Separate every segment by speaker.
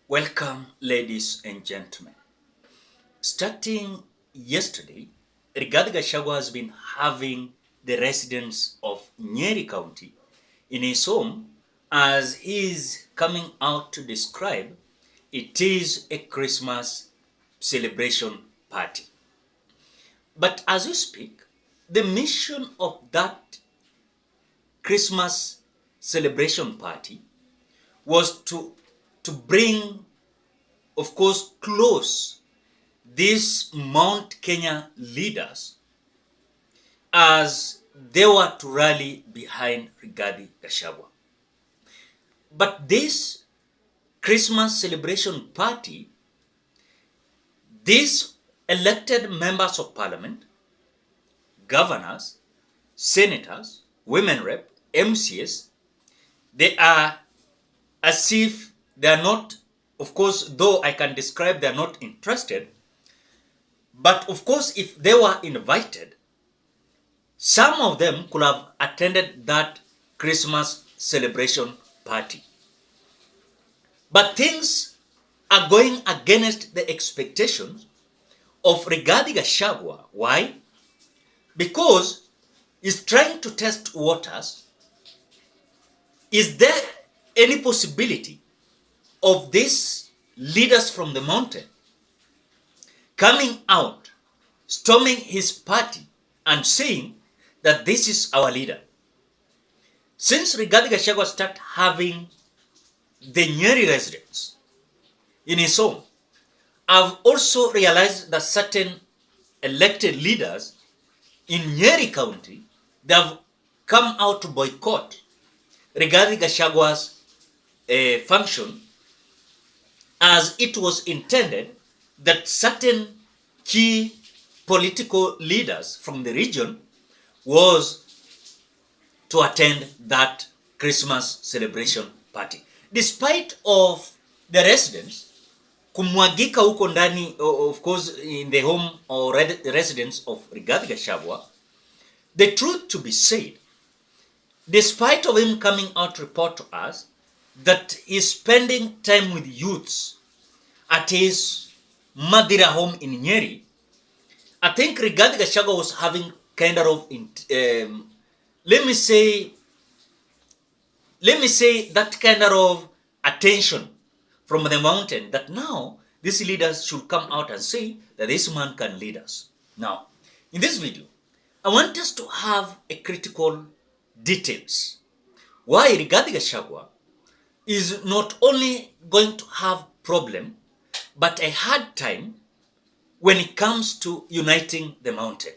Speaker 1: Welcome, ladies and gentlemen. Starting yesterday, Rigathi Gachagua has been having the residents of NYERI County in his home as he is coming out to describe it is a Christmas celebration party. But as we speak, the mission of that Christmas celebration party was to bring, of course, close these Mount Kenya leaders as they were to rally behind Rigathi Gachagua. But this Christmas celebration party, these elected members of parliament, governors, senators, women rep, MCs, they are as if they are not, of course, though I can describe they are not interested, but of course, if they were invited, some of them could have attended that Christmas celebration party. But things are going against the expectations of Rigathi Gachagua. Why? Because he's trying to test waters. Is there any possibility of these leaders from the mountain coming out, storming his party and saying that this is our leader? Since Rigathi Gachagua started having the NYERI residents in his home, I've also realized that certain elected leaders in NYERI County, they have come out to boycott Rigathi Gachagua's function, as it was intended that certain key political leaders from the region was to attend that Christmas celebration party. Despite of the residents kumwagika huko ndani, of course, in the home or residence of Rigathi Gachagua, the truth to be said, despite of him coming out to report to us that he's spending time with youths at his Madira home in NYERI, I think Rigathi Gachagua was having kind of, let me say that kind of attention from the mountain, that now these leaders should come out and say that this man can lead us. Now, in this video, I want us to have a critical details why Rigathi Gachagua is not only going to have problem, but a hard time when it comes to uniting the mountain.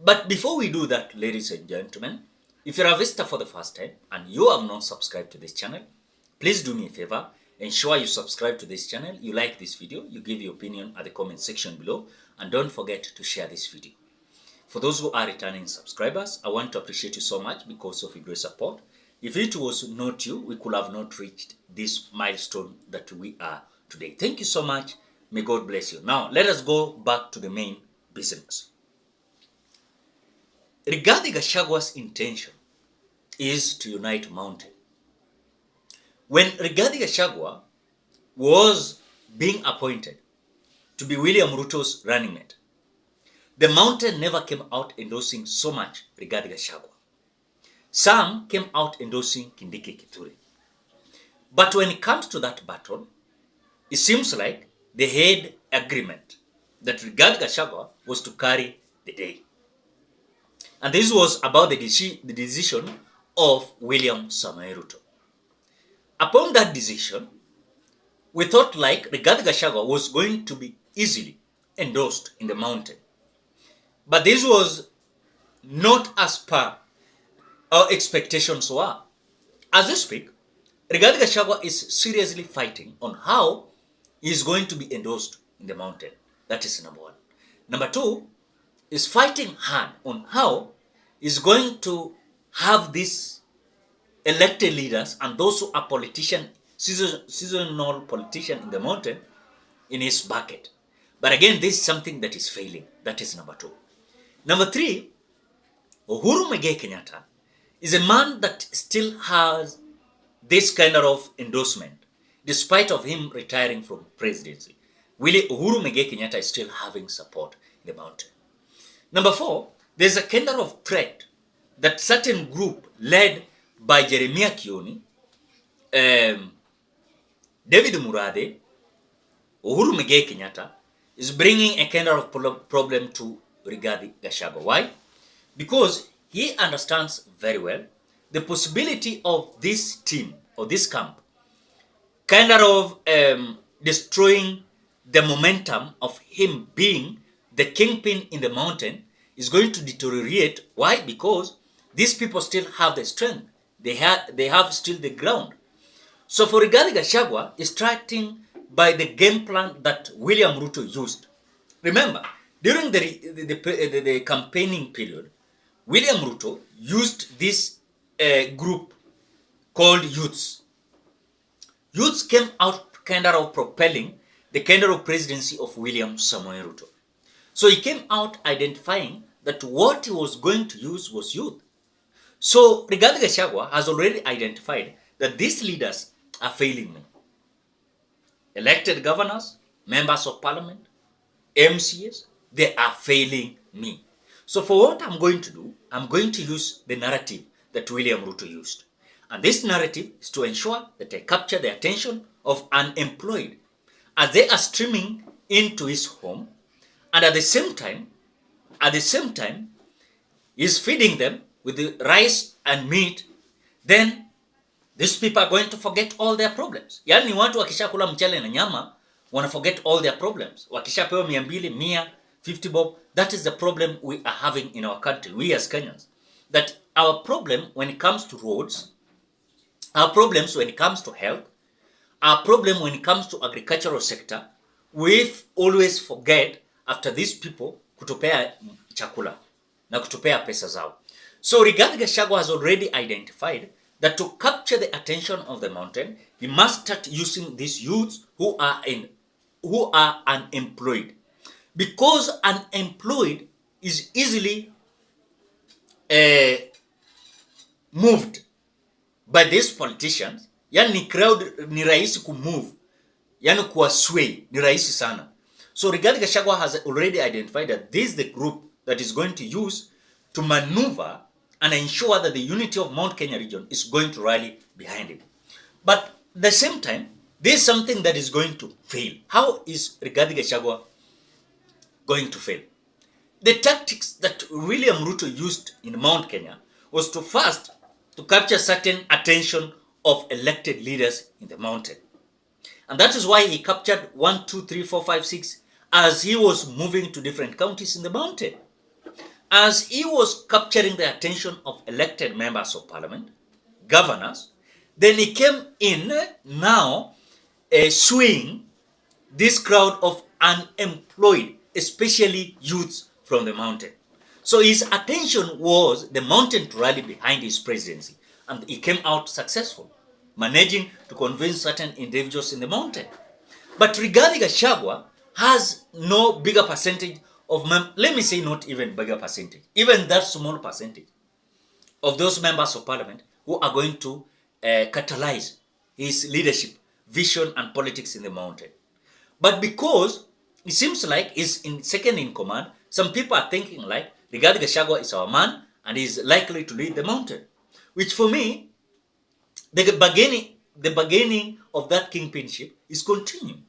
Speaker 1: But before we do that, ladies and gentlemen, if you're a visitor for the first time and you have not subscribed to this channel, please do me a favor, ensure you subscribe to this channel, you like this video, you give your opinion at the comment section below, and don't forget to share this video. For those who are returning subscribers, I want to appreciate you so much because of your great support. If it was not you, we could have not reached this milestone that we are today. Thank you so much. May God bless you. Now, let us go back to the main business. Rigathi Gachagua's intention is to unite mountain. When Rigathi Gachagua was being appointed to be William Ruto's running mate, the mountain never came out endorsing so much Rigathi Gachagua. Some came out endorsing Kindiki Kithure. But when it comes to that battle, it seems like they had agreement that Rigathi Gachagua was to carry the day. And this was about the decision of William Samoei Ruto. Upon that decision, we thought like Rigathi Gachagua was going to be easily endorsed in the mountain. But this was not as per our expectations were. As we speak, Rigathi Gachagua is seriously fighting on how he is going to be endorsed in the mountain. That is number one. Number two is fighting hard on how he's going to have these elected leaders and those who are politicians, seasonal politicians in the mountain, in his bucket. But again, this is something that is failing. That is number two. Number three, Uhuru Muigai Kenyatta is a man that still has this kind of endorsement, despite of him retiring from presidency, Uhuru Muigai Kenyatta is still having support in the mountain. Number 4, there's a kind of threat that certain group led by Jeremiah Kioni, David Murade, Uhuru Muigai Kenyatta is bringing a kind of problem to Rigathi Gachagua. Why? Because he understands very well the possibility of this team or this camp kind of destroying the momentum of him being the kingpin in the mountain is going to deteriorate. Why? Because these people still have the strength. They have still the ground. So for Rigathi Gachagua is starting by the game plan that William Ruto used. Remember, during the campaigning period, William Ruto used this group called youths. Youths came out kind of propelling the kind of presidency of William Samoei Ruto. So he came out identifying that what he was going to use was youth. So Rigathi Gachagua has already identified that these leaders are failing me. Elected governors, members of parliament, MCAs, they are failing me. So for what I'm going to do, I'm going to use the narrative that William Ruto used. And this narrative is to ensure that I capture the attention of unemployed as they are streaming into his home, and at the same time, he's feeding them with the rice and meat. Then these people are going to forget all their problems. Yani watu wakishakula mchele na nyama, wanna forget all their problems. Wakishapewa 200, 100, 50 bob, that is the problem we are having in our country, we as Kenyans. That our problem when it comes to roads, our problems when it comes to health, our problem when it comes to agricultural sector, we always forget after these people kutupea chakula na kutupea pesa zao. So Rigathi Gachagua has already identified that to capture the attention of the mountain, he must start using these youths who are unemployed. Because unemployed is easily moved by these politicians. Yani crowd ni rahisi kumove, yani kuwa sway ni rahisi sana. So Rigathi Gachagua has already identified that this is the group that is going to use to maneuver and ensure that the unity of Mount Kenya region is going to rally behind him. But at the same time, there's something that is going to fail. How is Rigathi Gachagua going to fail? The tactics that William Ruto used in Mount Kenya was to first to capture certain attention of elected leaders in the mountain. And that is why he captured 1, 2, 3, 4, 5, 6 as he was moving to different counties in the mountain. As he was capturing the attention of elected members of parliament, governors, then he came in now swaying this crowd of unemployed, especially youths from the mountain. So his attention was the mountain to rally behind his presidency, and he came out successful, managing to convince certain individuals in the mountain. But Rigathi Gachagua has no bigger percentage of, let me say not even bigger percentage, even that small percentage of those members of parliament who are going to catalyze his leadership, vision and politics in the mountain. But because it seems like he's second in command, some people are thinking like Rigathi Gachagua is our man and is likely to lead the mountain. Which for me, the bargaining of that kingpinship is continuing.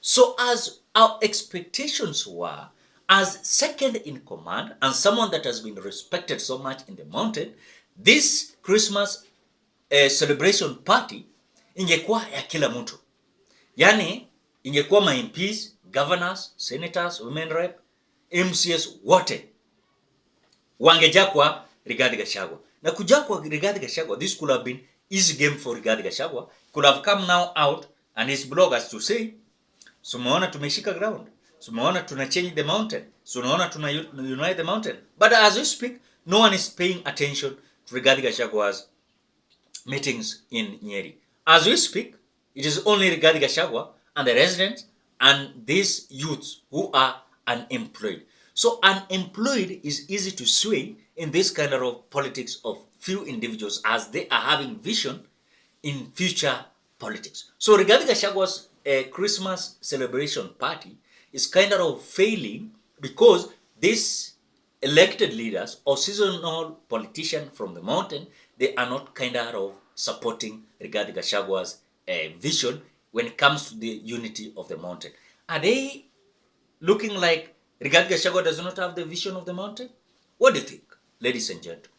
Speaker 1: So as our expectations were, as second in command and someone that has been respected so much in the mountain, this Christmas celebration party ingekuwa ya kila mtu. Yani ingekuwa ma MPs, governors, senators, women rep, MCS wote wangeja kwa Rigathi Gachagua. Na kuja kwa Rigathi Gachagua, this could have been easy game for Rigathi Gachagua. Could have come now out and his bloggers to say, sumeona tumeshika ground. Sumeona tuna change the mountain. Sumeona tuna unite the mountain. But as we speak, no one is paying attention to Rigathi Gachagua's meetings in NYERI. As we speak, it is only Rigathi Gachagua and the residents and these youths who are unemployed. So unemployed is easy to sway in this kind of politics of few individuals as they are having vision in future politics. So regarding Gachagua's Christmas celebration party is kind of failing because these elected leaders or seasonal politicians from the mountain, they are not kind of supporting Rigathi Gachagua's vision when it comes to the unity of the mountain. Are they looking like Rigathi Gachagua does not have the vision of the mountain? What do you think, ladies and gentlemen?